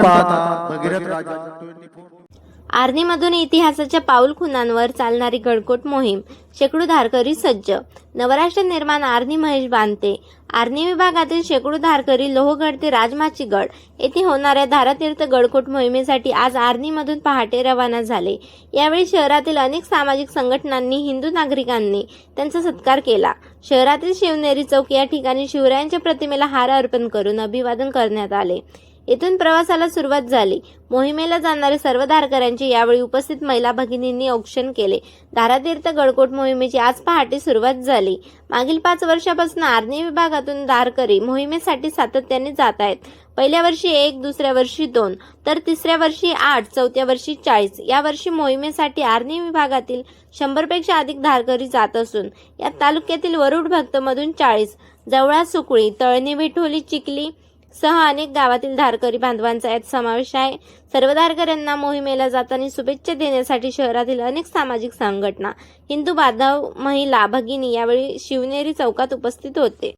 पाहता भगीरथ राजा 24। आर्णीमधून इतिहासाच्या पाऊल खुणांवर चालणारी गडकोट मोहीम, शेकडो धारकरी सज्ज। नवराष्ट्र निर्माण आर्णी महेश बांधते। आर्णी विभागातील शेकडो धारकरी लोहगड ते राजमाचीगड येथे होणाऱ्या धारातीर्थ गडकोट मोहिमेसाठी आज आर्णीमधून पहाटे रवाना झाले। यावेळी शहरातील अनेक सामाजिक संघटनांनी, हिंदू नागरिकांनी त्यांचा सत्कार केला। शहरातील शिवनेरी चौक या ठिकाणी शिवरायांच्या प्रतिमेला हार अर्पण करून अभिवादन करण्यात आले। येथून प्रवासाला सुरुवात झाली। मोहिमेला जाणारे सर्व धारकऱ्यांचे यावेळी उपस्थित महिला भगिनींनी औक्षण केले। धारातीर्थ गडकोट मोहिमेची आज पहाटे सुरुवात झाली। मागील 5 वर्षापासून आर्णी विभागातून धारकरी मोहिमेसाठी सातत्याने जात आहेत। पहिल्या वर्षी 1, दुसऱ्या वर्षी 2, तर तिसऱ्या वर्षी 8, चौथ्या वर्षी 40। या वर्षी मोहिमेसाठी आर्णी विभागातील 100 पेक्षा अधिक धारकरी जात असून यात तालुक्यातील वरुड भक्तमधून 40, जवळा, सुकळी, तळणी, विठोली, चिखली सह अनेक गावातील धारकरी बांधवांचा यात समावेश आहे। सर्व धारकऱ्यांना मोहिमेला जाताना शुभेच्छा देण्यासाठी शहरातील अनेक सामाजिक संघटना, हिंदू बांधव, महिला भगिनी यावेळी शिवनेरी चौकात उपस्थित होते।